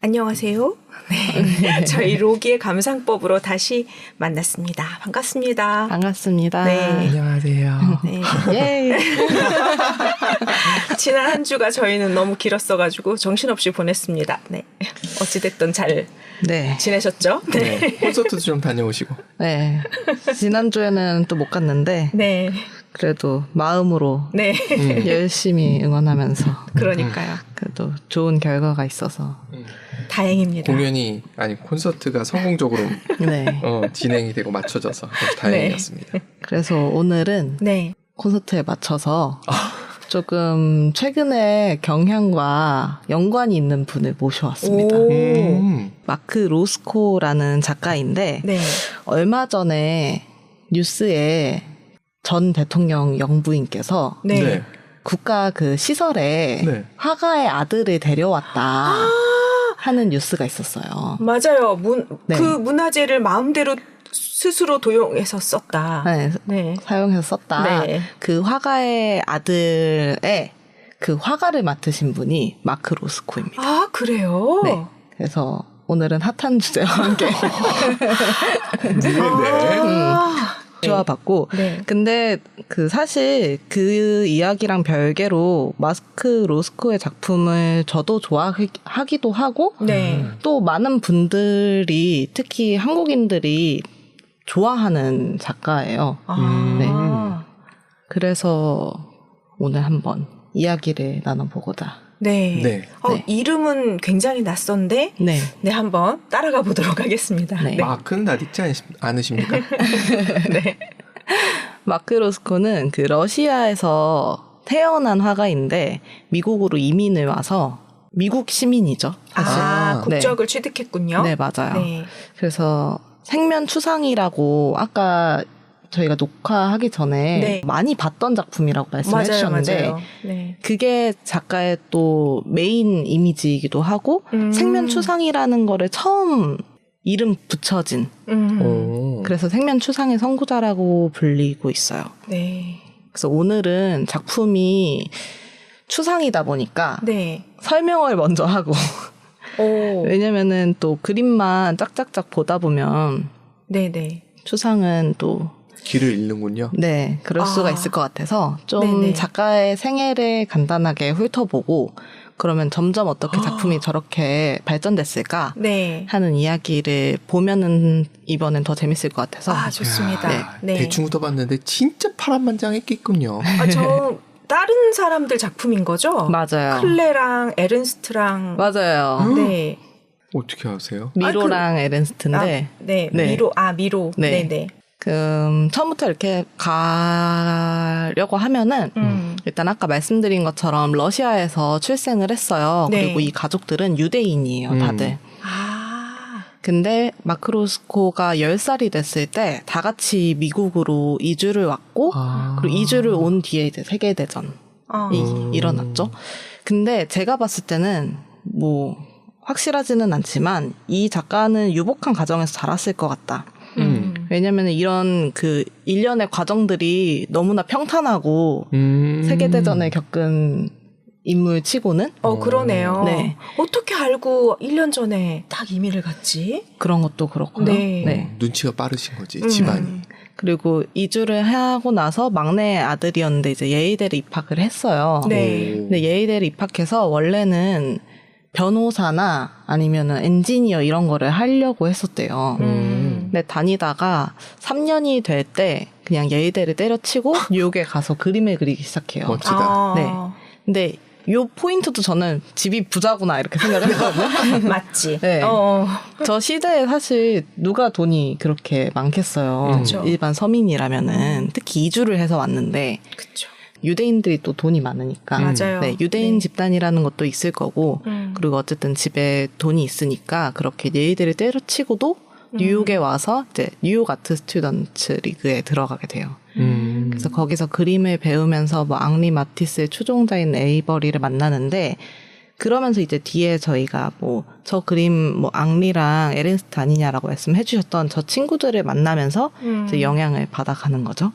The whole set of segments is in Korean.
안녕하세요. 네. 저희 로기의 감상법으로 다시 만났습니다. 반갑습니다. 반갑습니다. 네. 안녕하세요. 네. 예. 지난 한 주가 저희는 너무 길었어가지고 정신없이 보냈습니다. 네. 어찌됐든 잘 네. 지내셨죠? 네. 콘서트도 좀 다녀오시고. 네. 지난주에는 또 못 갔는데 네. 그래도 마음으로 네. 열심히 응원하면서 그러니까요. 그래도 좋은 결과가 있어서 다행입니다. 공연이 아니 콘서트가 성공적으로 네. 진행이 되고 맞춰져서 아주 다행이었습니다. 그래서 오늘은 네. 콘서트에 맞춰서 조금 최근에 경향과 연관이 있는 분을 모셔왔습니다. 오. 마크 로스코라는 작가인데 네. 얼마 전에 뉴스에 전 대통령 영부인께서 네. 국가 그 시설에 네. 화가의 아들을 데려왔다 하는 뉴스가 있었어요. 맞아요. 네. 그 문화재를 마음대로 스스로 도용해서 썼다. 네, 네. 사용해서 썼다. 네. 그 화가의 아들의 그 화가를 맡으신 분이 마크 로스코입니다. 아, 그래요? 네. 그래서 오늘은 핫한 주제와 함께 좋아봤고 네. 근데 그 사실 그 이야기랑 별개로 마크 로스코의 작품을 저도 좋아하기도 하고 네. 또 많은 분들이 특히 한국인들이 좋아하는 작가예요. 아. 그래서 오늘 한번 이야기를 나눠보고자. 네. 네. 네. 이름은 굉장히 낯선데, 네. 네, 한번 따라가 보도록 하겠습니다. 네. 마크는 낯익지 않으십니까? 네. 마크 로스코는 그 러시아에서 태어난 화가인데 미국으로 이민을 와서 미국 시민이죠. 사실. 아, 네. 국적을 취득했군요. 네, 맞아요. 네. 그래서 생면추상이라고 아까 저희가 녹화하기 전에 네. 많이 봤던 작품이라고 말씀해 주셨는데 맞아요. 네. 그게 작가의 또 메인 이미지이기도 하고 생면추상이라는 거를 처음 이름 붙여진 오. 그래서 생면추상의 선구자라고 불리고 있어요. 네. 그래서 오늘은 작품이 추상이다 보니까 네. 설명을 먼저 하고 오. 왜냐면은 또 그림만 짝짝짝 보다 보면 네네. 추상은 또 길을 잃는군요. 네, 그럴 수가 아. 있을 것 같아서 좀 네네. 작가의 생애를 간단하게 훑어보고 그러면 점점 어떻게 작품이 저렇게 발전됐을까 네. 하는 이야기를 보면은 이번엔 더 재밌을 것 같아서 아, 좋습니다. 야, 네. 대충 훑어봤는데 진짜 파란만장했겠군요. 아, 저 다른 사람들 작품인 거죠? 맞아요. 클레랑 에른스트랑 맞아요. 네. 어떻게 아세요? 미로랑 에른스트인데 네. 네. 미로. 네. 네. 처음부터 이렇게 가려고 하면은 일단 아까 말씀드린 것처럼 러시아에서 출생을 했어요. 네. 그리고 이 가족들은 유대인이에요, 다들. 아. 근데 마크 로스코가 10살이 됐을 때 다 같이 미국으로 이주를 왔고 그리고 이주를 온 뒤에 이제 세계대전이 일어났죠. 근데 제가 봤을 때는 뭐 확실하지는 않지만 이 작가는 유복한 가정에서 자랐을 것 같다. 왜냐면 이런 그 일련의 과정들이 너무나 평탄하고 세계대전을 겪은 인물 치고는 그러네요. 네. 어떻게 알고 1년 전에 딱 이민을 갔지? 그런 것도 그렇고요. 네. 눈치가 빠르신 거지, 집안이. 그리고 이주를 하고 나서 막내 아들이었는데 이제 예의대를 입학을 했어요. 네. 근데 예의대를 입학해서 원래는 변호사나 아니면은 엔지니어 이런 거를 하려고 했었대요. 근데 다니다가 3년이 될 때 그냥 예의대를 때려치고 뉴욕에 가서 그림을 그리기 시작해요. 멋지다. 네. 근데 요 포인트도 저는 집이 부자구나 이렇게 생각을 했거든요. 맞지. 네. 저 시대에 사실 누가 돈이 그렇게 많겠어요. 그쵸. 일반 서민이라면은 특히 이주를 해서 왔는데 그쵸. 유대인들이 또 돈이 많으니까 맞아요. 네, 유대인 네. 집단이라는 것도 있을 거고 그리고 어쨌든 집에 돈이 있으니까 그렇게 예의대를 때려치고도 뉴욕에 와서 이제 뉴욕 아트 스튜던트 리그에 들어가게 돼요. 그래서 거기서 그림을 배우면서 뭐 앙리 마티스의 추종자인 에이버리를 만나는데 그러면서 이제 뒤에 저희가 뭐 저 그림 뭐 앙리랑 에른스트 아니냐라고 말씀해 주셨던 저 친구들을 만나면서 이제 영향을 받아가는 거죠.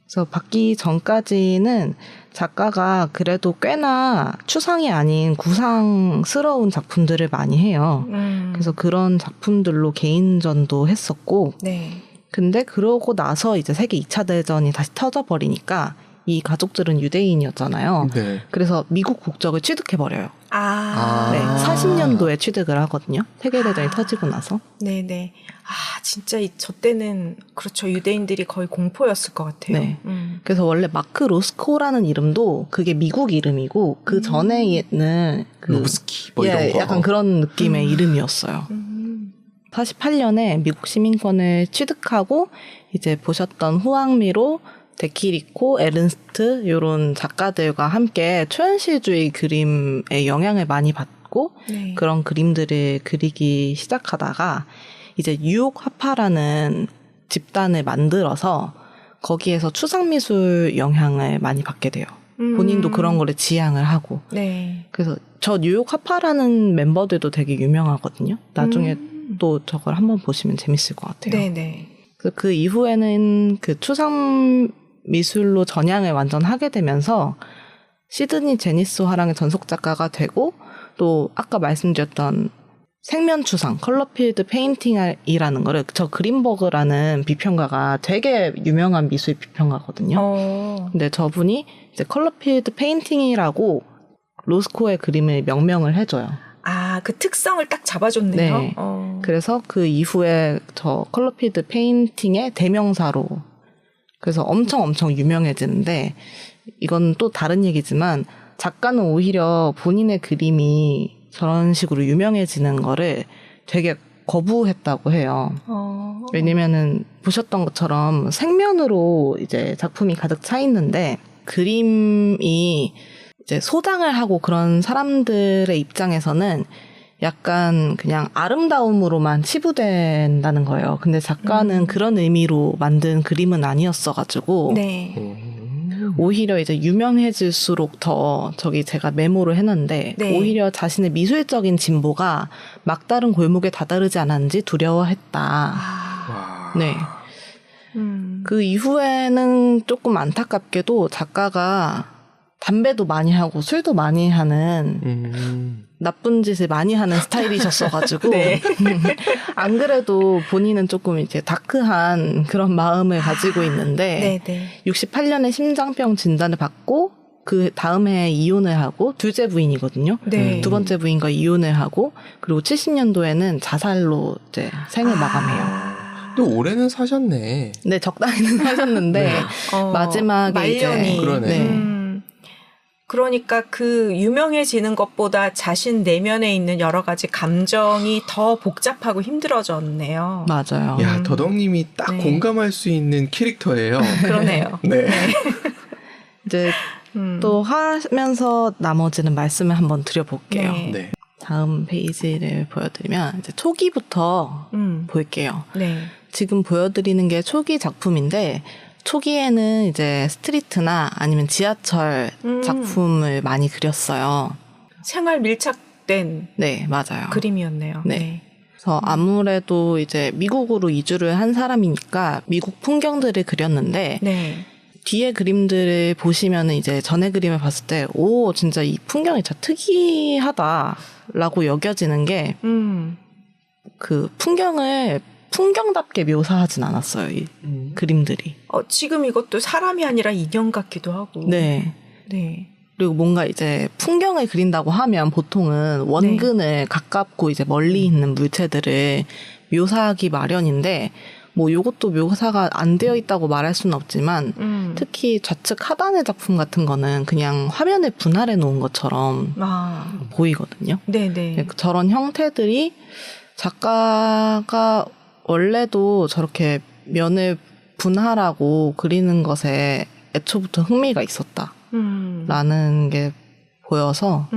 그래서 받기 전까지는 작가가 그래도 꽤나 추상이 아닌 구상스러운 작품들을 많이 해요. 그래서 그런 작품들로 개인전도 했었고, 네. 근데 그러고 나서 이제 세계 2차 대전이 다시 터져버리니까 이 가족들은 유대인이었잖아요. 네. 그래서 미국 국적을 취득해버려요. 아. 네, 40년도에 취득을 하거든요. 세계대전이 터지고 나서. 네네. 아, 진짜 저 때는, 그렇죠. 유대인들이 거의 공포였을 것 같아요. 네. 그래서 원래 마크 로스코라는 이름도 그게 미국 이름이고, 그 전에는 로브스키 뭐 이런 거. 약간 그런 느낌의 이름이었어요. 48년에 미국 시민권을 취득하고, 이제 보셨던 후앙미로, 데키리코, 에른스트 이런 작가들과 함께 초현실주의 그림의 영향을 많이 받고 네. 그런 그림들을 그리기 시작하다가 이제 뉴욕 화파라는 집단을 만들어서 거기에서 추상미술 영향을 많이 받게 돼요. 본인도 그런 거를 지향을 하고. 네. 그래서 저 뉴욕 화파라는 멤버들도 되게 유명하거든요. 나중에 또 저걸 한번 보시면 재밌을 것 같아요. 네네. 그래서 그 이후에는 그 추상 미술로 전향을 완전 하게 되면서 시드니 제니스 화랑의 전속 작가가 되고 또 아까 말씀드렸던 생면 추상, 컬러필드 페인팅이라는 거를 저 그린버그라는 비평가가 되게 유명한 미술 비평가거든요. 근데 저분이 이제 컬러필드 페인팅이라고 로스코의 그림을 명명을 해줘요. 아, 그 특성을 딱 잡아줬네요. 네. 그래서 그 이후에 저 컬러필드 페인팅의 대명사로 그래서 엄청 유명해지는데 이건 또 다른 얘기지만 작가는 오히려 본인의 그림이 저런 식으로 유명해지는 거를 되게 거부했다고 해요. 왜냐면은 보셨던 것처럼 생면으로 이제 작품이 가득 차 있는데 그림이 이제 소장을 하고 그런 사람들의 입장에서는 약간 그냥 아름다움으로만 치부된다는 거예요. 근데 작가는 그런 의미로 만든 그림은 아니었어가지고 네. 오히려 이제 유명해질수록 더 저기 제가 메모를 해놨는데 네. 오히려 자신의 미술적인 진보가 막다른 골목에 다다르지 않았는지 두려워했다. 아. 네. 그 이후에는 조금 안타깝게도 작가가 담배도 많이 하고 술도 많이 하는 나쁜 짓을 많이 하는 스타일이셨어가지고 네. 안 그래도 본인은 조금 이제 다크한 그런 마음을 가지고 있는데 네네. 68년에 심장병 진단을 받고 그 다음 해에 이혼을 하고 둘째 부인이거든요. 네. 두 번째 부인과 이혼을 하고 그리고 70년도에는 자살로 이제 생을 마감해요. 또 올해는 사셨네. 네, 적당히는 사셨는데 네. 마지막에 말년이. 이제 그러네. 네. 그러니까 그 유명해지는 것보다 자신 내면에 있는 여러 가지 감정이 더 복잡하고 힘들어졌네요. 맞아요. 야, 더덕님이 딱 네. 공감할 수 있는 캐릭터예요. 그러네요. 네. 이제 또 하면서 나머지는 말씀을 한번 드려볼게요. 네. 네. 다음 페이지를 보여드리면 이제 초기부터 볼게요. 네. 지금 보여드리는 게 초기 작품인데 초기에는 이제 스트리트나 아니면 지하철 작품을 많이 그렸어요. 생활 밀착된 네, 맞아요. 그림이었네요. 네. 그래서 아무래도 이제 미국으로 이주를 한 사람이니까 미국 풍경들을 그렸는데 네. 뒤에 그림들을 보시면은 이제 전에 그림을 봤을 때, 오, 진짜 이 풍경이 진짜 특이하다라고 여겨지는 게, 그 풍경을 풍경답게 묘사하진 않았어요, 이 그림들이. 지금 이것도 사람이 아니라 인형 같기도 하고. 네. 네. 그리고 뭔가 이제 풍경을 그린다고 하면 보통은 원근을 가깝고 이제 멀리 있는 물체들을 묘사하기 마련인데, 뭐 요것도 묘사가 안 되어 있다고 말할 수는 없지만 특히 좌측 하단의 작품 같은 거는 그냥 화면에 분할해 놓은 것처럼 보이거든요. 네네. 저런 형태들이 작가가 원래도 저렇게 면을 분할하고 그리는 것에 애초부터 흥미가 있었다라는 게 보여서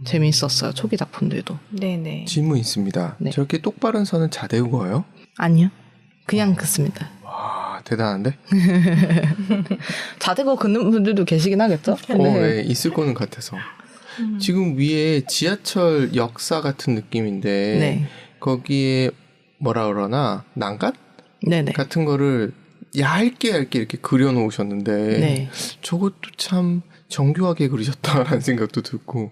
재미있었어요. 초기 작품들도. 네네. 질문 있습니다. 네. 저렇게 똑바른 선은 자대우거예요? 아니요. 그냥 긋습니다. 와, 대단한데? 자대고 긋는 분들도 계시긴 하겠죠? 네, 있을 거는 같아서. 지금 위에 지하철 역사 같은 느낌인데 네. 거기에 뭐라 그러나 난간? 네네. 같은 거를 얇게 이렇게 그려놓으셨는데 네. 저것도 참 정교하게 그리셨다라는 생각도 들고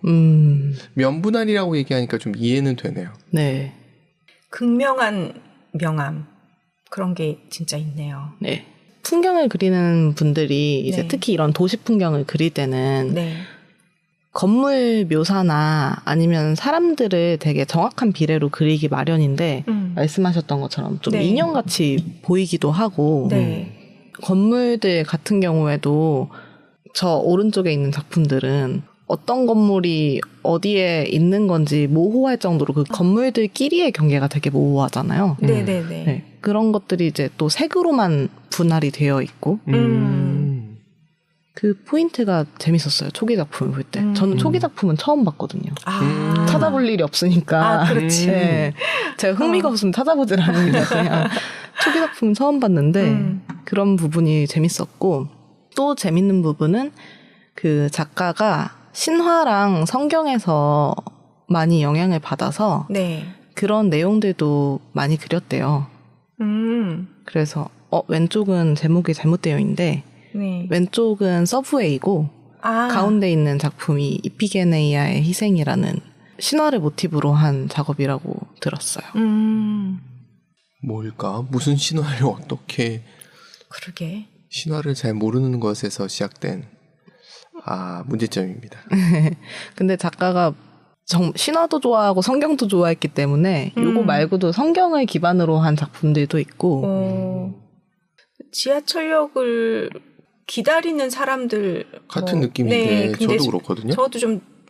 면분할이라고 얘기하니까 좀 이해는 되네요. 네. 극명한 명암 그런 게 진짜 있네요. 네. 풍경을 그리는 분들이 이제 네. 특히 이런 도시 풍경을 그릴 때는 네. 건물 묘사나 아니면 사람들을 되게 정확한 비례로 그리기 마련인데 말씀하셨던 것처럼 좀 네. 인형같이 보이기도 하고 네. 건물들 같은 경우에도 저 오른쪽에 있는 작품들은 어떤 건물이 어디에 있는 건지 모호할 정도로 그 건물들끼리의 경계가 되게 모호하잖아요. 네네네. 네, 그런 것들이 이제 또 색으로만 분할이 되어 있고 그 포인트가 재밌었어요. 초기 작품을 볼 때. 저는 초기 작품은 처음 봤거든요. 찾아볼 일이 없으니까. 그렇지. 네, 제가 흥미가 없으면 찾아보질 않는데 그냥 초기 작품은 처음 봤는데 그런 부분이 재밌었고 또 재밌는 부분은 그 작가가 신화랑 성경에서 많이 영향을 받아서 네. 그런 내용들도 많이 그렸대요. 그래서 왼쪽은 제목이 잘못되어 있는데 네. 왼쪽은 서브웨이고 가운데 있는 작품이 이피게네이아의 희생이라는 신화를 모티브로 한 작업이라고 들었어요. 뭘까? 무슨 신화를 어떻게 그러게. 신화를 잘 모르는 것에서 시작된 문제점입니다. 근데 작가가 신화도 좋아하고 성경도 좋아했기 때문에 요거 말고도 성경을 기반으로 한 작품들도 있고 지하철역을 기다리는 사람들 같은 느낌인데 근데 저도 그렇거든요. 저도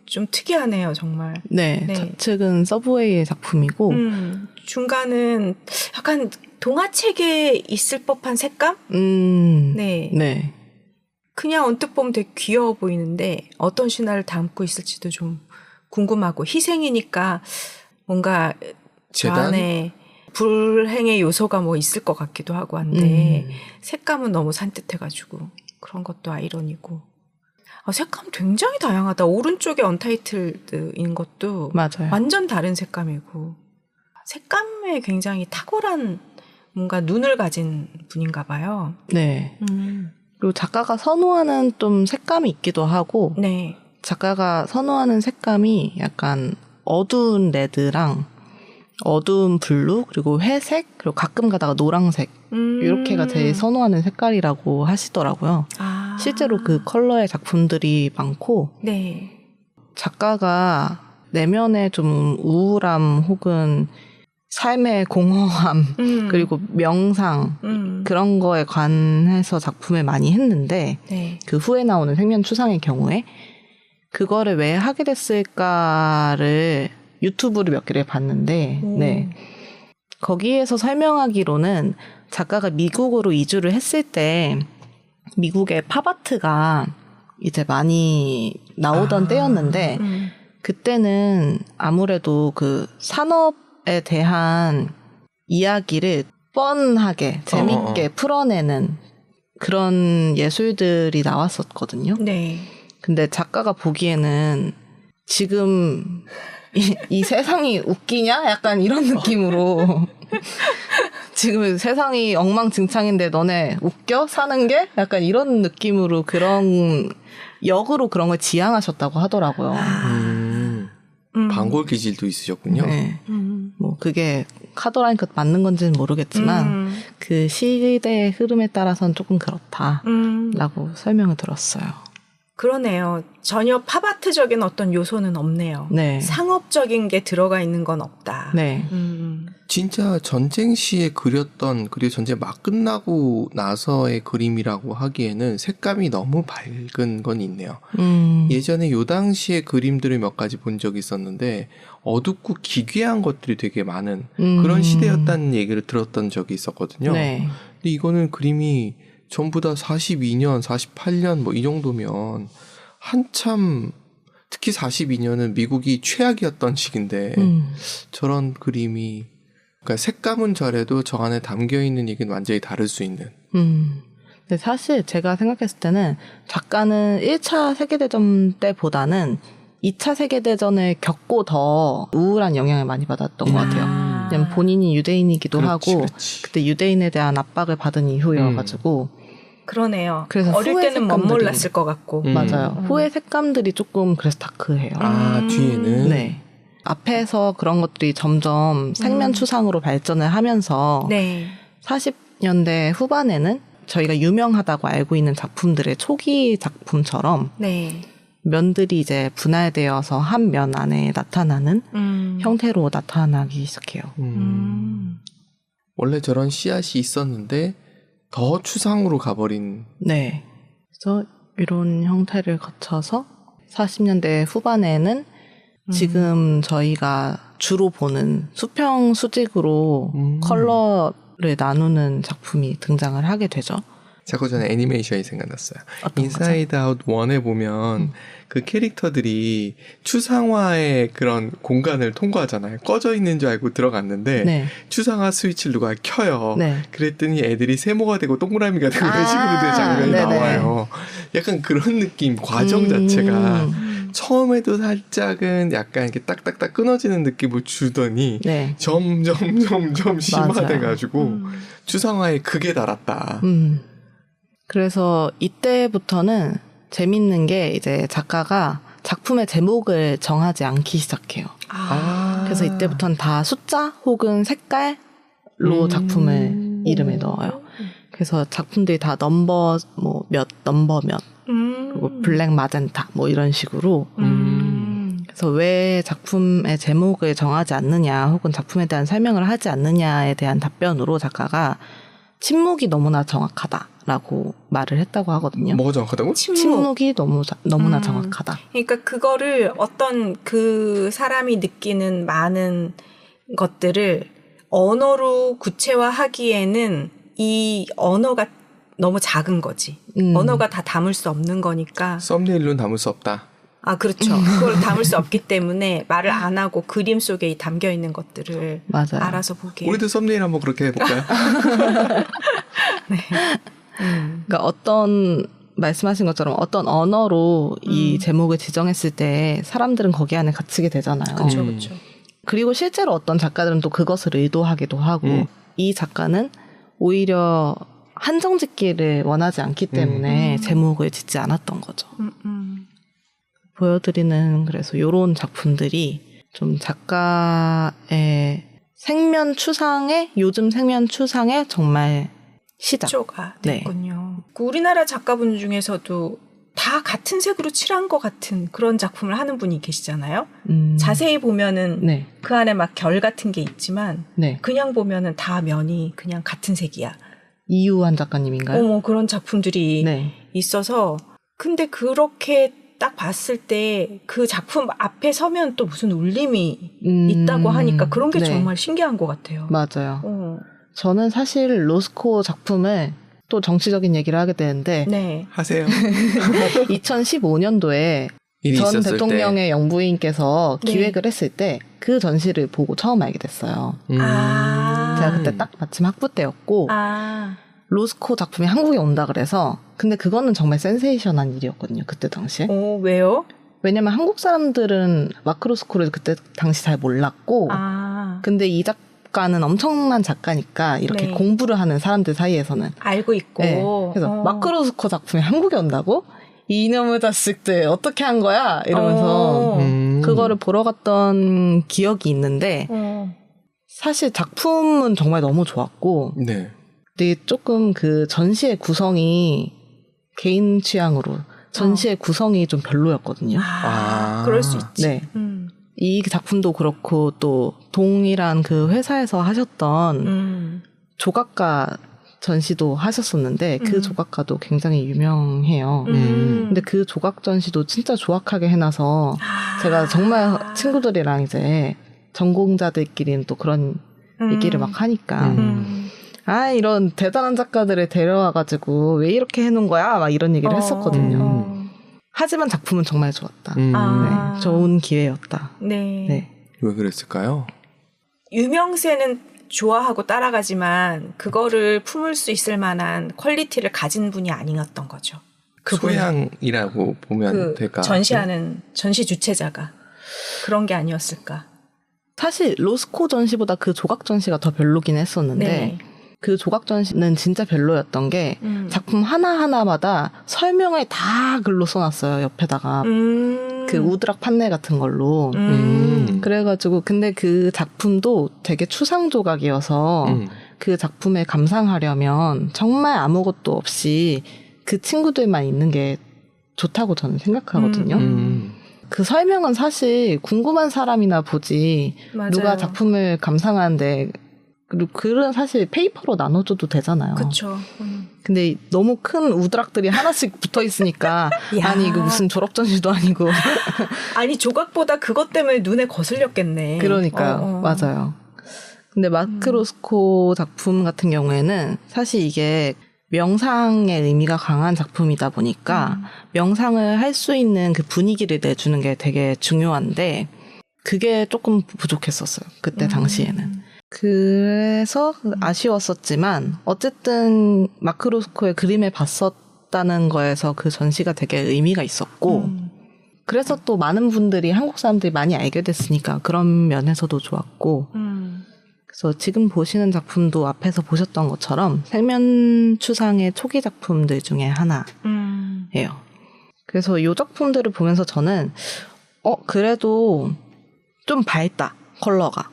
좀 특이하네요, 정말. 네, 좌측은 서브웨이의 작품이고 중간은 약간 동화책에 있을 법한 색감? 네. 네. 그냥 언뜻 보면 되게 귀여워 보이는데 어떤 신화를 담고 있을지도 좀 궁금하고 희생이니까 뭔가 저 안에 불행의 요소가 뭐 있을 것 같기도 하고 한데 색감은 너무 산뜻해가지고 그런 것도 아이러니고 색감 굉장히 다양하다. 오른쪽에 언타이틀드인 것도 맞아요. 완전 다른 색감이고 색감에 굉장히 탁월한 뭔가 눈을 가진 분인가 봐요. 네. 그리고 작가가 선호하는 좀 색감이 있기도 하고 네. 작가가 선호하는 색감이 약간 어두운 레드랑 어두운 블루 그리고 회색 그리고 가끔 가다가 노란색 이렇게가 제일 선호하는 색깔이라고 하시더라고요. 실제로 그 컬러의 작품들이 많고 네. 작가가 내면의 좀 우울함 혹은 삶의 공허함 그리고 명상 그런 거에 관해서 작품을 많이 했는데 네. 그 후에 나오는 생면추상의 경우에 그거를 왜 하게 됐을까를 유튜브를 몇 개를 봤는데 네. 거기에서 설명하기로는 작가가 미국으로 이주를 했을 때 미국의 팝아트가 이제 많이 나오던 때였는데 그때는 아무래도 그 산업에 대한 이야기를 뻔하게 재밌게 풀어내는 그런 예술들이 나왔었거든요. 네. 근데 작가가 보기에는 지금 이 세상이 웃기냐? 약간 이런 느낌으로 지금 세상이 엉망진창인데 너네 웃겨? 사는 게? 약간 이런 느낌으로 그런 역으로 그런 걸 지향하셨다고 하더라고요. 반골 기질도 있으셨군요. 네. 뭐 그게 카더라니까 맞는 건지는 모르겠지만 그 시대의 흐름에 따라서는 조금 그렇다라고 설명을 들었어요. 그러네요. 전혀 팝아트적인 어떤 요소는 없네요. 네. 상업적인 게 들어가 있는 건 없다. 네. 진짜 전쟁 시에 그렸던 그리고 전쟁 막 끝나고 나서의 그림이라고 하기에는 색감이 너무 밝은 건 있네요. 예전에 요 당시의 그림들을 몇 가지 본 적이 있었는데 어둡고 기괴한 것들이 되게 많은 그런 시대였다는 얘기를 들었던 적이 있었거든요. 네. 근데 이거는 그림이 전부 다 42년, 48년 뭐 이 정도면 한참 특히 42년은 미국이 최악이었던 시기인데 저런 그림이 그러니까 색감은 잘해도 저 안에 담겨있는 얘기는 완전히 다를 수 있는. 근데 사실 제가 생각했을 때는 작가는 1차 세계대전 때보다는 2차 세계대전을 겪고 더 우울한 영향을 많이 받았던 것 같아요. 왜냐면 본인이 유대인이기도 그렇지, 하고 그렇지. 그때 유대인에 대한 압박을 받은 이후여가지고 그러네요. 그래서 어릴 후회 때는 못 색감들이- 몰랐을 것 같고. 맞아요. 후의 색감들이 조금 그래서 다크해요. 뒤에는 네. 앞에서 그런 것들이 점점 생면 추상으로 발전을 하면서 네. 40년대 후반에는 저희가 유명하다고 알고 있는 작품들의 초기 작품처럼 네. 면들이 이제 분할되어서 한 면 안에 나타나는 형태로 나타나기 시작해요. 원래 저런 씨앗이 있었는데 더 추상으로 가버린. 네. 그래서 이런 형태를 거쳐서 40년대 후반에는 지금 저희가 주로 보는 수평 수직으로 컬러를 나누는 작품이 등장을 하게 되죠. 자꾸 전에 애니메이션이 생각났어요. 어떤 인사이드 아웃 1에 보면 그 캐릭터들이 추상화의 그런 공간을 통과하잖아요. 꺼져 있는 줄 알고 들어갔는데 네. 추상화 스위치를 누가 켜요. 네. 그랬더니 애들이 세모가 되고 동그라미가 되고 이런 식으로 된 장면이 네네. 나와요. 약간 그런 느낌, 과정 자체가 처음에도 살짝은 약간 이렇게 딱딱딱 끊어지는 느낌을 주더니 네. 점점 심화돼가지고 맞아요. 추상화에 극에 달았다. 그래서 이때부터는 재밌는 게 이제 작가가 작품의 제목을 정하지 않기 시작해요. 그래서 이때부터는 다 숫자 혹은 색깔로 작품을 이름에 넣어요. 그래서 작품들이 다 넘버 몇 그리고 블랙 마젠타 뭐 이런 식으로 그래서 왜 작품의 제목을 정하지 않느냐 혹은 작품에 대한 설명을 하지 않느냐에 대한 답변으로 작가가 침묵이 너무나 정확하다라고 말을 했다고 하거든요. 뭐가 정확하다고? 침묵이 너무나 정확하다. 그러니까 그거를 어떤 그 사람이 느끼는 많은 것들을 언어로 구체화하기에는 이 언어가 너무 작은 거지. 언어가 다 담을 수 없는 거니까. 썸네일로는 담을 수 없다. 아, 그렇죠. 그걸 담을 수 없기 때문에 말을 안 하고 그림 속에 담겨 있는 것들을 맞아요. 알아서 보게. 우리도 썸네일 한번 그렇게 해볼까요? 그러니까 어떤 말씀하신 것처럼 어떤 언어로 이 제목을 지정했을 때 사람들은 거기 안에 갇히게 되잖아요. 그렇죠, 그렇죠. 그리고 실제로 어떤 작가들은 또 그것을 의도하기도 하고 이 작가는 오히려 한정짓기를 원하지 않기 때문에 제목을 짓지 않았던 거죠. 보여드리는 그래서 이런 작품들이 좀 작가의 생면 추상의 요즘 생면 추상의 정말 시작. 시초가 네. 됐군요. 그 우리나라 작가분 중에서도 다 같은 색으로 칠한 것 같은 그런 작품을 하는 분이 계시잖아요. 자세히 보면은 네. 그 안에 막 결 같은 게 있지만 네. 그냥 보면은 다 면이 그냥 같은 색이야. 이유한 작가님인가요? 그런 작품들이 네. 있어서 근데 그렇게 딱 봤을 때 그 작품 앞에 서면 또 무슨 울림이 있다고 하니까 그런 게 네. 정말 신기한 것 같아요. 맞아요. 저는 사실 로스코 작품을 또 정치적인 얘기를 하게 되는데 네. 하세요. 2015년도에 일이 전 있었을 대통령의 영부인께서 네. 기획을 했을 때 그 전시를 보고 처음 알게 됐어요. 제가 그때 딱 마침 학부 때였고 로스코 작품이 한국에 온다 그래서 근데 그거는 정말 센세이션한 일이었거든요. 그때 당시에. 왜요? 왜냐면 한국 사람들은 마크 로스코를 그때 당시 잘 몰랐고 근데 이 작가는 엄청난 작가니까 이렇게 네. 공부를 하는 사람들 사이에서는 알고 있고. 네. 그래서 마크 로스코 작품이 한국에 온다고? 이놈의 자식들 어떻게 한 거야? 이러면서 그거를 보러 갔던 기억이 있는데 사실 작품은 정말 너무 좋았고 네. 근데 조금 그 전시의 구성이 개인 취향으로 전시의 구성이 좀 별로였거든요. 그럴 수 있지. 네. 이 작품도 그렇고 또 동일한 그 회사에서 하셨던 조각가 전시도 하셨었는데 그 조각가도 굉장히 유명해요. 근데 그 조각 전시도 진짜 조악하게 해놔서 제가 정말 친구들이랑 이제 전공자들끼리는 또 그런 얘기를 막 하니까 이런 대단한 작가들을 데려와가지고 왜 이렇게 해놓은 거야? 막 이런 얘기를 했었거든요. 하지만 작품은 정말 좋았다. 네, 좋은 기회였다. 네. 네. 왜 그랬을까요? 유명세는 좋아하고 따라가지만 그거를 품을 수 있을 만한 퀄리티를 가진 분이 아니었던 거죠. 소양이라고 보면 될까? 전시하는 전시 주최자가 그런 게 아니었을까. 사실 로스코 전시보다 그 조각 전시가 더 별로긴 했었는데 네. 그 조각 전시는 진짜 별로였던 게 작품 하나하나마다 설명을 다 글로 써놨어요. 옆에다가 그 우드락 판넬 같은 걸로. 그래가지고 근데 그 작품도 되게 추상 조각이어서 그 작품을 감상하려면 정말 아무것도 없이 그 친구들만 있는 게 좋다고 저는 생각하거든요. 그 설명은 사실 궁금한 사람이나 보지 맞아요. 누가 작품을 감상하는데 그리고 글은 사실 페이퍼로 나눠줘도 되잖아요. 그렇죠. 근데 너무 큰 우드락들이 하나씩 붙어 있으니까 아니 이거 무슨 졸업 전시도 아니고 아니 조각보다 그것 때문에 눈에 거슬렸겠네. 그러니까요. 맞아요. 근데 마크 로스코 작품 같은 경우에는 사실 이게 명상의 의미가 강한 작품이다 보니까 명상을 할 수 있는 그 분위기를 내주는 게 되게 중요한데 그게 조금 부족했었어요. 그때 당시에는. 그래서 아쉬웠었지만 어쨌든 마크 로스코의 그림을 봤었다는 거에서 그 전시가 되게 의미가 있었고 그래서 또 많은 분들이 한국 사람들이 많이 알게 됐으니까 그런 면에서도 좋았고 그래서 지금 보시는 작품도 앞에서 보셨던 것처럼 생면추상의 초기 작품들 중에 하나예요. 그래서 이 작품들을 보면서 저는 그래도 좀 밝다 컬러가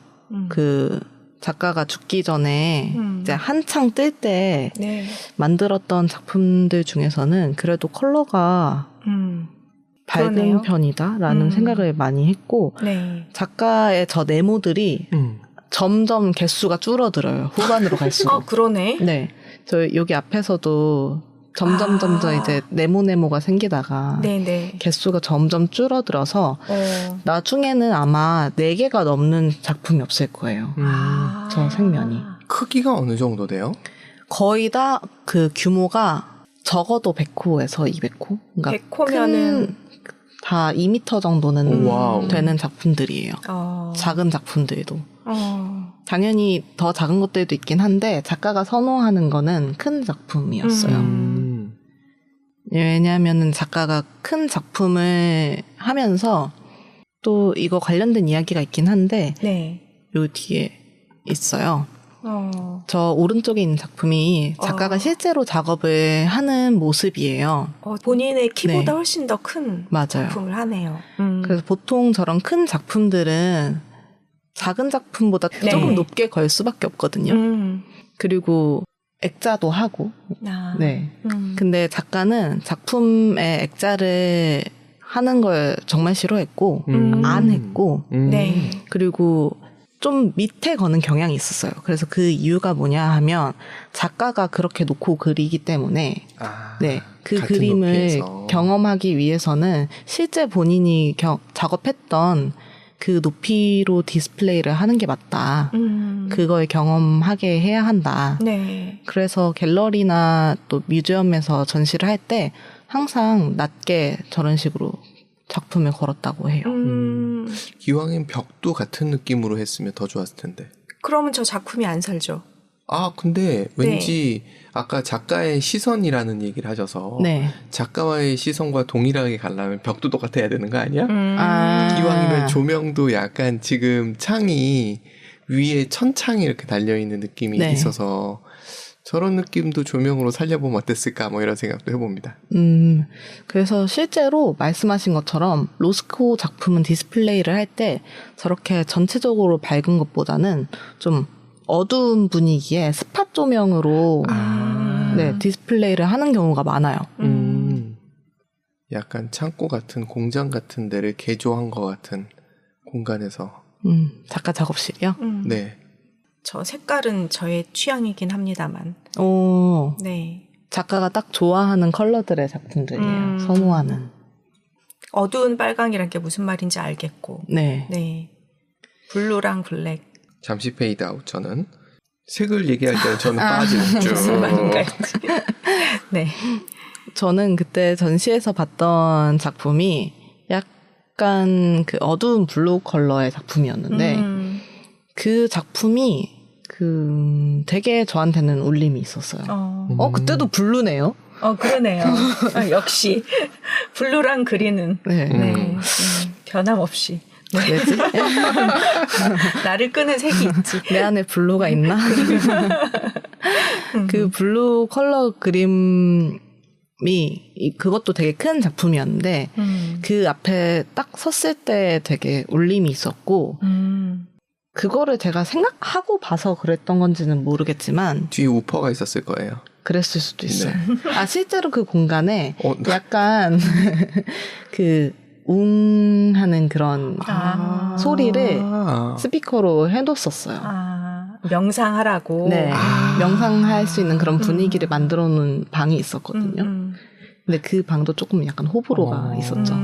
그 작가가 죽기 전에 이제 한창 뜰 때 네. 만들었던 작품들 중에서는 그래도 컬러가 밝은 그러네요. 편이다라는 생각을 많이 했고 네. 작가의 저 네모들이 점점 개수가 줄어들어요. 후반으로 갈수록. 그러네. 네. 저 여기 앞에서도 점점 이제 네모가 생기다가 네네. 개수가 점점 줄어들어서 나중에는 아마 4개가 넘는 작품이 없을 거예요. 저 생면이. 크기가 어느 정도 돼요? 거의 다 그 규모가 적어도 100호에서 200호? 그러니까 100호면은 다 2m 정도는 와우. 되는 작품들이에요. 작은 작품들도. 당연히 더 작은 것들도 있긴 한데 작가가 선호하는 거는 큰 작품이었어요. 왜냐하면 작가가 큰 작품을 하면서 또 이거 관련된 이야기가 있긴 한데 네. 요 뒤에 있어요. 저 오른쪽에 있는 작품이 작가가 실제로 작업을 하는 모습이에요. 본인의 키보다 네. 훨씬 더 큰 맞아요. 작품을 하네요. 그래서 보통 저런 큰 작품들은 작은 작품보다 네. 조금 높게 걸 수밖에 없거든요. 그리고 액자도 하고. 네. 근데 작가는 작품의 액자를 하는 걸 정말 싫어했고 안 했고 네. 그리고 좀 밑에 거는 경향이 있었어요. 그래서 그 이유가 뭐냐 하면 작가가 그렇게 놓고 그리기 때문에 네, 그 그림을 높이에서. 경험하기 위해서는 실제 본인이 작업했던 그 높이로 디스플레이를 하는 게 맞다. 그걸 경험하게 해야 한다. 네. 그래서 갤러리나 또 뮤지엄에서 전시를 할 때 항상 낮게 저런 식으로 작품을 걸었다고 해요. 기왕엔 벽도 같은 느낌으로 했으면 더 좋았을 텐데. 그러면 저 작품이 안 살죠. 근데 왠지 아까 작가의 시선이라는 얘기를 하셔서 네. 작가와의 시선과 동일하게 가려면 벽도 똑같아야 되는 거 아니야? 아. 기왕이면 조명도 약간 지금 창이 위에 천창이 이렇게 달려있는 느낌이 네. 있어서 저런 느낌도 조명으로 살려보면 어땠을까 뭐 이런 생각도 해봅니다. 그래서 실제로 말씀하신 것처럼 로스코 작품은 디스플레이를 할 때 저렇게 전체적으로 밝은 것보다는 좀 어두운 분위기에 스팟 조명으로 네, 디스플레이를 하는 경우가 많아요. 약간 창고 같은 공장 같은 데를 개조한 것 같은 공간에서. 작가 작업실이요? 네. 저 색깔은 저의 취향이긴 합니다만. 오, 네. 작가가 딱 좋아하는 컬러들의 작품들이에요. 선호하는. 어두운 빨강이란 게 무슨 말인지 알겠고. 네. 네. 블루랑 블랙. 잠시 페이드 아웃. 저는 색을 얘기할 때는 저는 빠지는 줄. 무슨 말인가요? 네. 저는 그때 전시에서 봤던 작품이 약간 그 어두운 블루 컬러의 작품이었는데 그 작품이 되게 저한테는 울림이 있었어요. 그때도 블루네요? 그러네요. 역시 블루랑 그린은 네. 네. 변함없이 왜지? 나를 끄는 색이 있지. 내 안에 블루가 있나? 그 블루 컬러 그림이 그것도 되게 큰 작품이었는데 그 앞에 딱 섰을 때 되게 울림이 있었고 그거를 제가 생각하고 봐서 그랬던 건지는 모르겠지만 뒤에 우퍼가 있었을 거예요. 그랬을 수도 있어요. 아 실제로 그 공간에 약간 그 하는 그런 소리를 스피커로 해뒀었어요. 명상하라고. 네, 명상할 수 있는 그런 분위기를 만들어놓은 방이 있었거든요. 근데 그 방도 조금 약간 호불호가 있었죠.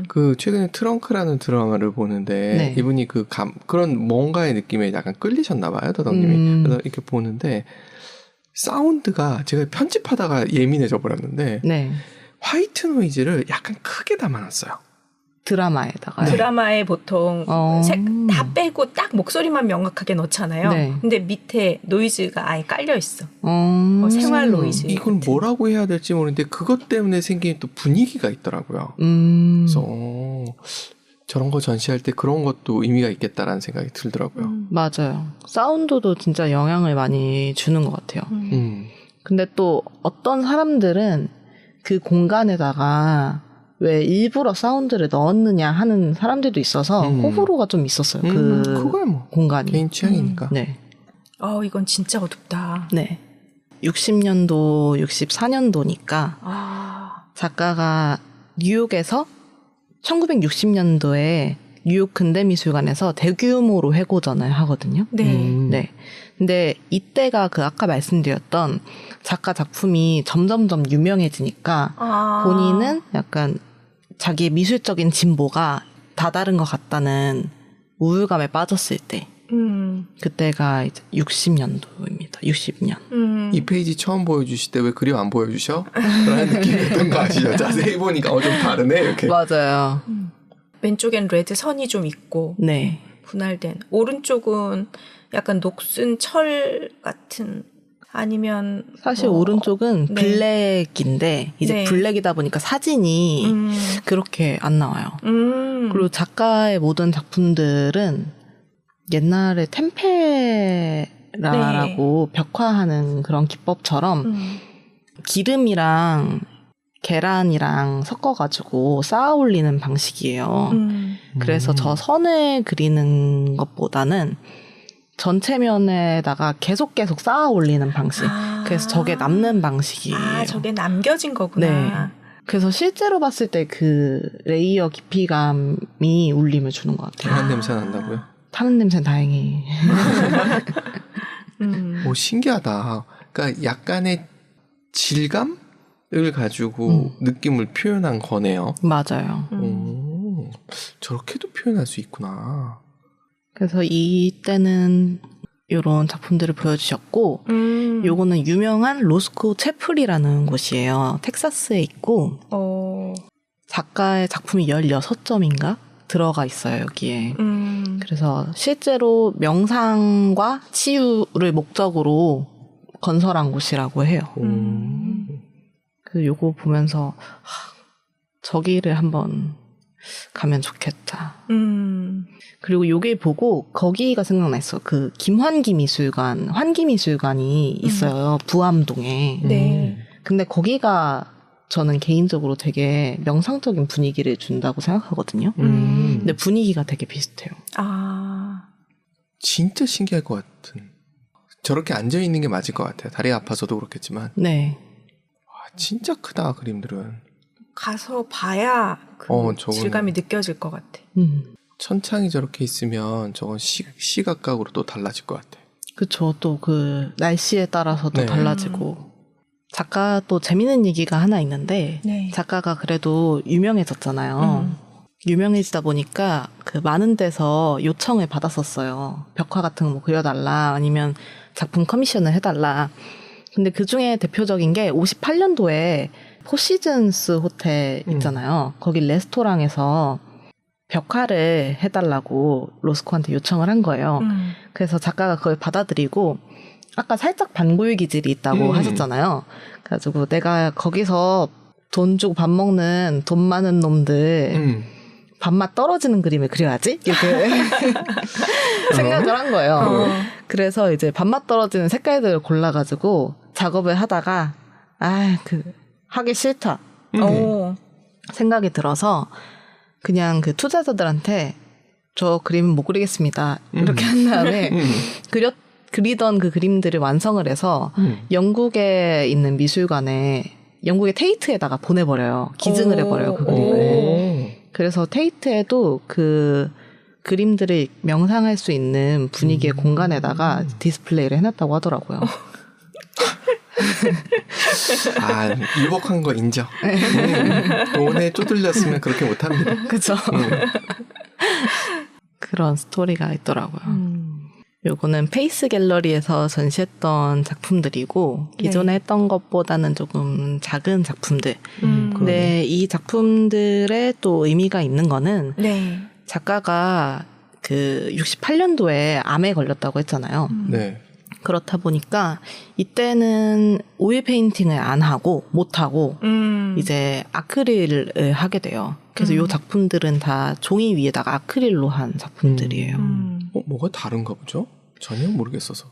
그 최근에 트렁크라는 드라마를 보는데 네. 이분이 그런 뭔가의 느낌에 약간 끌리셨나 봐요, 더덕님이. 그래서 이렇게 보는데 사운드가 제가 편집하다가 예민해져 버렸는데 네. 화이트 노이즈를 약간 크게 담아놨어요. 드라마에다가. 네. 드라마에 보통 색 다 빼고 딱 목소리만 명확하게 넣잖아요. 네. 근데 밑에 노이즈가 아예 깔려 있어. 생활 노이즈. 이건 뭐라고 해야 될지 모르는데 그것 때문에 생긴 또 분위기가 있더라고요. 그래서 저런 거 전시할 때 그런 것도 의미가 있겠다라는 생각이 들더라고요. 맞아요. 사운드도 진짜 영향을 많이 주는 것 같아요. 근데 또 어떤 사람들은 그 공간에다가 왜 일부러 사운드를 넣었느냐 하는 사람들도 있어서 호불호가 좀 있었어요. 그거야 뭐 공간이. 개인 취향이니까. 네. 이건 진짜 어둡다. 네. 60년도, 64년도니까 작가가 뉴욕에서 1960년도에 뉴욕 근대미술관에서 대규모로 회고전을 하거든요. 네. 네. 근데 이때가 그 아까 말씀드렸던 작가 작품이 점점점 유명해지니까 본인은 약간 자기의 미술적인 진보가 다다른 것 같다는 우울감에 빠졌을 때 그때가 이제 60년도입니다. 60년. 이 페이지 처음 보여주실 때 왜 그림 안 보여주셔? 라는 느낌이었던 거 아시죠? 자세히 보니까 좀 다르네 이렇게. 맞아요. 왼쪽엔 레드 선이 좀 있고 네. 분할된. 오른쪽은 약간 녹슨 철 같은 아니면 사실 오른쪽은 네. 블랙인데 이제 네. 블랙이다 보니까 사진이 그렇게 안 나와요. 그리고 작가의 모든 작품들은 옛날에 템페라라고 벽화하는 그런 기법처럼 기름이랑 계란이랑 섞어가지고 쌓아 올리는 방식이에요. 그래서 저 선을 그리는 것보다는 전체 면에다가 계속 쌓아 올리는 방식. 그래서 저게 남는 방식이에요. 저게 남겨진 거구나. 네. 그래서 실제로 봤을 때 그 레이어 깊이감이 울림을 주는 것 같아요. 계란 냄새 난다고요? 타는 냄새는 다행히. 오, 신기하다. 그러니까 약간의 질감을 가지고 느낌을 표현한 거네요. 맞아요. 저렇게도 표현할 수 있구나. 그래서 이때는 이런 작품들을 보여주셨고 요거는 유명한 로스코 채플이라는 곳이에요. 텍사스에 있고 작가의 작품이 16점인가 들어가 있어요. 여기에. 그래서 실제로 명상과 치유를 목적으로 건설한 곳이라고 해요. 그 요거 보면서 저기를 한번 가면 좋겠다. 그리고 요게 보고 거기가 생각났어. 그 김환기 미술관, 환기 미술관이 있어요. 부암동에. 네. 근데 거기가 저는 개인적으로 되게 명상적인 분위기를 준다고 생각하거든요. 근데 분위기가 되게 비슷해요. 진짜 신기할 것 같은. 저렇게 앉아있는 게 맞을 것 같아요. 다리 아파서도 그렇겠지만. 네. 와, 진짜 크다, 그림들은. 가서 봐야 그 질감이 느껴질 것 같아. 천창이 저렇게 있으면 저건 시각각으로 또 달라질 것 같아. 그쵸. 또 그 날씨에 따라서도 네. 달라지고. 작가 또 재밌는 얘기가 하나 있는데 네. 작가가 그래도 유명해졌잖아요. 유명해지다 보니까 그 많은 데서 요청을 받았었어요. 벽화 같은 거 뭐 그려달라 아니면 작품 커미션을 해달라. 근데 그중에 대표적인 게 58년도에 포시즌스 호텔 있잖아요. 거기 레스토랑에서 벽화를 해달라고 로스코한테 요청을 한 거예요. 그래서 작가가 그걸 받아들이고 아까 살짝 반고유 기질이 있다고 하셨잖아요. 그래가지고 내가 거기서 돈 주고 밥 먹는 돈 많은 놈들 밥맛 떨어지는 그림을 그려야지 이렇게 생각을 한 거예요. 그래서 이제 밥맛 떨어지는 색깔들을 골라가지고 작업을 하다가 하기 싫다 생각이 들어서 그냥 그 투자자들한테 저 그림은 못 그리겠습니다 이렇게 한 다음에 그리던 그 그림들을 완성을 해서 영국에 있는 미술관에 영국의 테이트에다가 보내버려요. 기증을 해버려요 그 그림을. 그래서 테이트에도 그 그림들을 명상할 수 있는 분위기의 공간에다가 디스플레이를 해놨다고 하더라고요. 유복한 거 인정. 돈에 쪼들렸으면 그렇게 못합니다. 그죠. 그런 스토리가 있더라고요. 요거는 페이스 갤러리에서 전시했던 작품들이고 기존에 했던 것보다는 조금 작은 작품들. 근데 이 작품들의 또 의미가 있는 거는 작가가 그 68년도에 암에 걸렸다고 했잖아요. 네. 그렇다 보니까 이때는 오일 페인팅을 안 하고 못 하고 이제 아크릴을 하게 돼요. 그래서 이 작품들은 다 종이 위에다가 아크릴로 한 작품들이에요. 뭐가 다른가 보죠? 전혀 모르겠어서.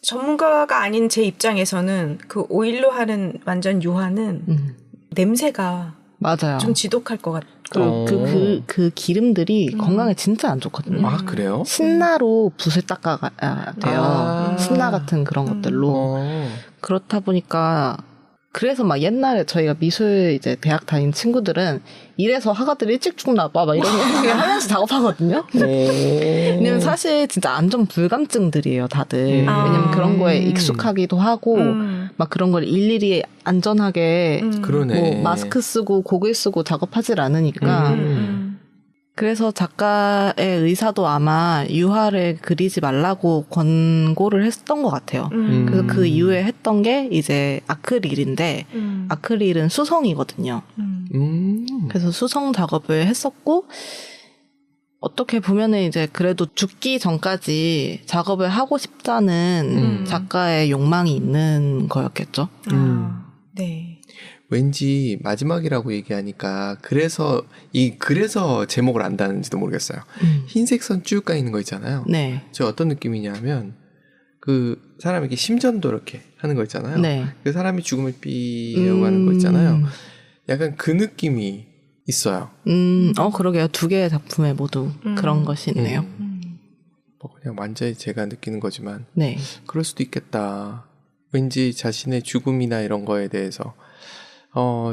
전문가가 아닌 제 입장에서는 그 오일로 하는 완전 유화는 냄새가 맞아요. 좀 지독할 것 같아요. 그 기름들이 건강에 진짜 안 좋거든요. 아, 그래요? 신나로 붓을 닦아야 돼요. 신나 같은 그런 것들로. 그렇다 보니까 그래서 막 옛날에 저희가 미술 이제 대학 다닌 친구들은 이래서 화가들이 일찍 죽나 봐 막 이런 얘기 하면서 작업하거든요. 왜냐면 사실 진짜 안전 불감증들이에요, 다들. 왜냐면 그런 거에 익숙하기도 하고 막 그런 걸 일일이 안전하게 뭐 마스크 쓰고 고글 쓰고 작업하질 않으니까. 그래서 작가의 의사도 아마 유화를 그리지 말라고 권고를 했던 것 같아요. 그래서 그 이후에 했던 게 이제 아크릴인데 아크릴은 수성이거든요. 그래서 수성 작업을 했었고 어떻게 보면은 이제 그래도 죽기 전까지 작업을 하고 싶다는 작가의 욕망이 있는 거였겠죠. 네. 왠지 마지막이라고 얘기하니까 그래서 제목을 안다는지도 모르겠어요. 흰색 선 쭉 가 있는 거 있잖아요. 네. 저 어떤 느낌이냐면 그 사람에게 심전도 이렇게 하는 거 있잖아요. 네. 그 사람이 죽음을 삐어가는 거 있잖아요. 약간 그 느낌이 있어요. 그러게요. 두 개의 작품에 모두 그런 것이 있네요. 뭐 그냥 완전히 제가 느끼는 거지만 네. 그럴 수도 있겠다. 왠지 자신의 죽음이나 이런 거에 대해서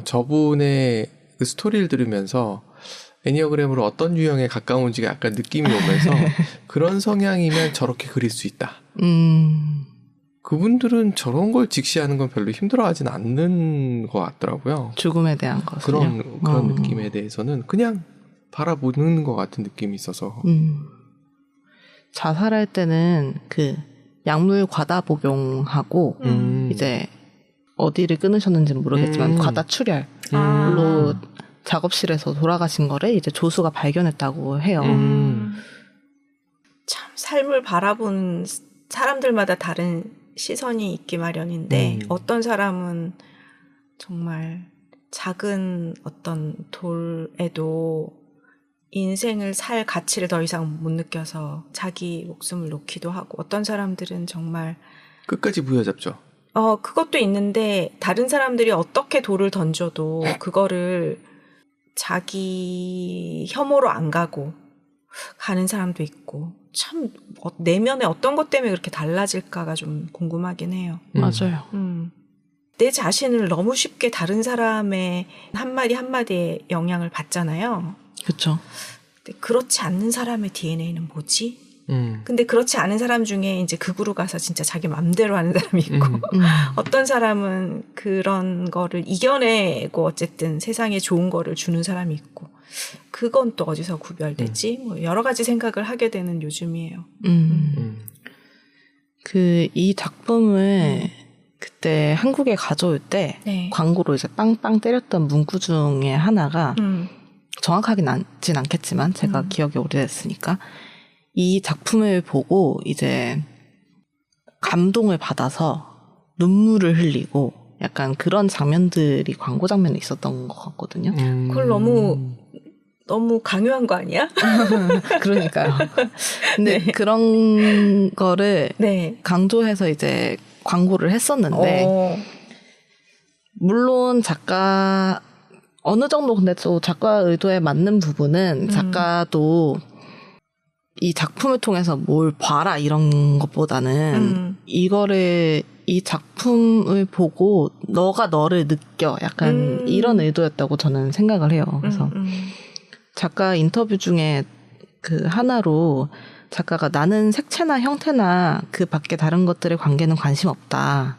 저분의 그 스토리를 들으면서 애니어그램으로 어떤 유형에 가까운지가 약간 느낌이 오면서 그런 성향이면 저렇게 그릴 수 있다. 그분들은 저런 걸 직시하는 건 별로 힘들어하진 않는 것 같더라고요. 죽음에 대한 것은요? 그런 느낌에 대해서는 그냥 바라보는 것 같은 느낌이 있어서. 자살할 때는 그 약물 과다 복용하고 이제 어디를 끊으셨는지는 모르겠지만 과다 출혈로 작업실에서 돌아가신 거를 이제 조수가 발견했다고 해요. 참 삶을 바라보는 사람들마다 다른 시선이 있기 마련인데 어떤 사람은 정말 작은 어떤 돌에도 인생을 살 가치를 더 이상 못 느껴서 자기 목숨을 놓기도 하고 어떤 사람들은 정말 끝까지 부여잡죠. 그것도 있는데 다른 사람들이 어떻게 돌을 던져도 그거를 자기 혐오로 안 가고 가는 사람도 있고 참 내면에 어떤 것 때문에 그렇게 달라질까가 좀 궁금하긴 해요. 맞아요. 내 자신을 너무 쉽게 다른 사람의 한마디 한마디에 영향을 받잖아요. 그렇죠. 그렇지 않는 사람의 DNA는 뭐지? 근데 그렇지 않은 사람 중에 이제 극으로 가서 진짜 자기 맘대로 하는 사람이 있고 어떤 사람은 그런 거를 이겨내고 어쨌든 세상에 좋은 거를 주는 사람이 있고 그건 또 어디서 구별되지? 뭐 여러 가지 생각을 하게 되는 요즘이에요. 이 작품을 그때 한국에 가져올 때 네. 광고로 이제 빵빵 때렸던 문구 중에 하나가 정확하게 나진 않겠지만 제가 기억이 오래됐으니까 이 작품을 보고 이제 감동을 받아서 눈물을 흘리고 약간 그런 장면들이 광고 장면에 있었던 것 같거든요. 그걸 너무 너무 강요한 거 아니야? 그러니까요. 근데 그런 거를 강조해서 이제 광고를 했었는데 물론 작가 어느 정도 근데 또 작가 의도에 맞는 부분은 작가도 이 작품을 통해서 뭘 봐라 이런 것보다는 이거를 이 작품을 보고 너가 너를 느껴 약간 이런 의도였다고 저는 생각을 해요. 그래서 작가 인터뷰 중에 그 하나로 작가가 나는 색채나 형태나 그 밖에 다른 것들의 관계는 관심 없다.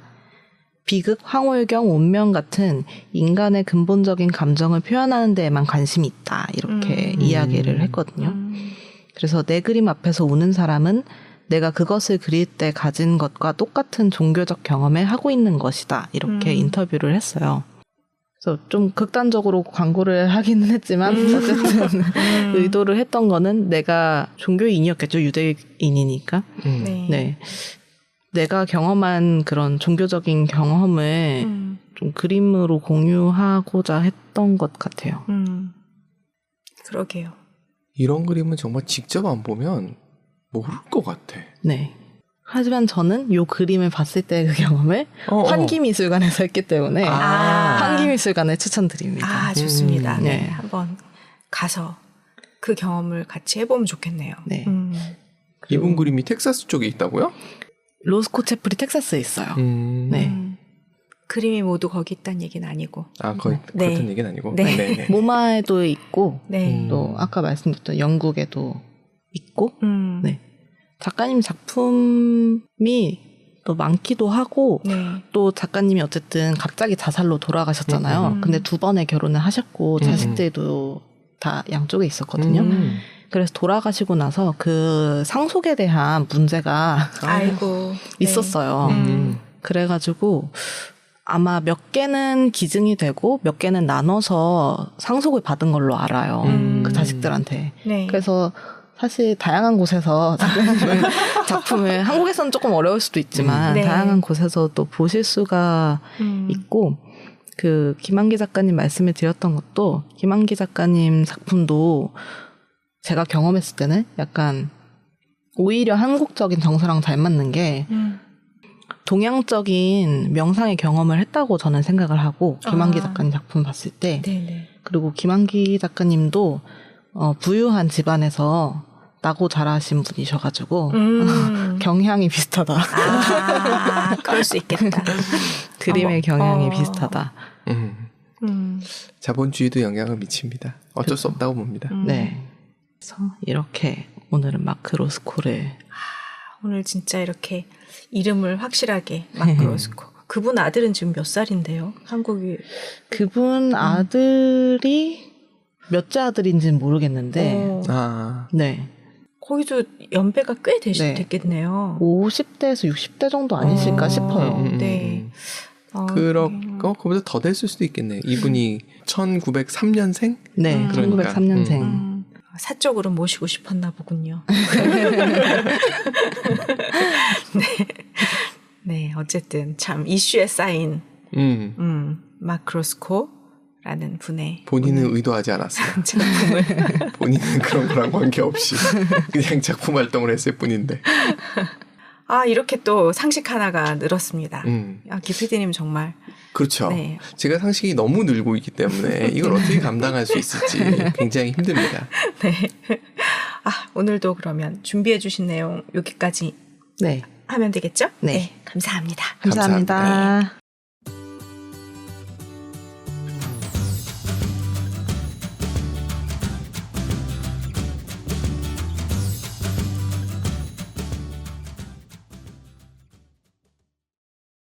비극, 황홀경, 운명 같은 인간의 근본적인 감정을 표현하는 데에만 관심이 있다. 이렇게 이야기를 했거든요. 그래서 내 그림 앞에서 우는 사람은 내가 그것을 그릴 때 가진 것과 똑같은 종교적 경험을 하고 있는 것이다. 이렇게 인터뷰를 했어요. 그래서 좀 극단적으로 광고를 하기는 했지만 어쨌든 의도를 했던 거는 내가 종교인이었겠죠. 유대인이니까. 네. 내가 경험한 그런 종교적인 경험을 좀 그림으로 공유하고자 했던 것 같아요. 그러게요. 이런 그림은 정말 직접 안 보면 모를 것 같아. 네. 하지만 저는 이 그림을 봤을 때 그 경험을 환기미술관에서 했기 때문에 환기미술관을 추천드립니다. 좋습니다. 네. 한번 가서 그 경험을 같이 해보면 좋겠네요. 네. 이분 그림이 텍사스 쪽에 있다고요? 로스코 채플이 텍사스에 있어요. 네. 그림이 모두 거기 있다는 얘기는 아니고. 거의 그렇다는 얘기는 아니고. 네. 모마에도 있고 또 아까 말씀드렸던 영국에도 있고 네. 작가님 작품이 또 많기도 하고 또 작가님이 어쨌든 갑자기 자살로 돌아가셨잖아요. 근데 2번의 결혼을 하셨고 자식들도 다 양쪽에 있었거든요. 그래서 돌아가시고 나서 그 상속에 대한 문제가 있었어요. 그래가지고 아마 몇 개는 기증이 되고 몇 개는 나눠서 상속을 받은 걸로 알아요. 그 자식들한테. 그래서 사실 다양한 곳에서 작품을 한국에서는 조금 어려울 수도 있지만 다양한 곳에서 또 보실 수가 있고 그 김한기 작가님 말씀을 드렸던 것도 김한기 작가님 작품도 제가 경험했을 때는 약간 오히려 한국적인 정서랑 잘 맞는 게 동양적인 명상의 경험을 했다고 저는 생각을 하고 김한기 작가님 작품 봤을 때 그리고 김한기 작가님도 부유한 집안에서 나고 자라신 분이셔가지고 경향이 비슷하다. 그럴 수 있겠다. 그림의 경향이 비슷하다. 자본주의도 영향을 미칩니다. 어쩔 수 없다고 봅니다. 네. 그래서 이렇게 오늘은 마크 로스코를 오늘 진짜 이렇게 이름을 확실하게 마크 로스코. 그분 아들은 지금 몇 살인데요? 한국이 그분 아들이 몇째 아들인지는 모르겠는데 네. 거기도 연배가 꽤 됐겠네요. 50대에서 60대 정도 아니실까 싶어요. 네. 그보다 더 됐을 수도 있겠네요. 이분이 1903년생? 네, 그러니까. 1903년생. 사적으로 모시고 싶었나 보군요. 네, 어쨌든 참 이슈에 쌓인 마크 로스코라는 분의 본인은 의도하지 않았어요. 작품을 본인은 그런 거랑 관계없이 그냥 작품 활동을 했을 뿐인데. 이렇게 또 상식 하나가 늘었습니다. 기피디님 정말. 그렇죠. 네. 제가 상식이 너무 늘고 있기 때문에 이걸 어떻게 감당할 수 있을지 굉장히 힘듭니다. 네. 오늘도 그러면 준비해 주신 내용 여기까지 하면 되겠죠? 네. 감사합니다. 감사합니다.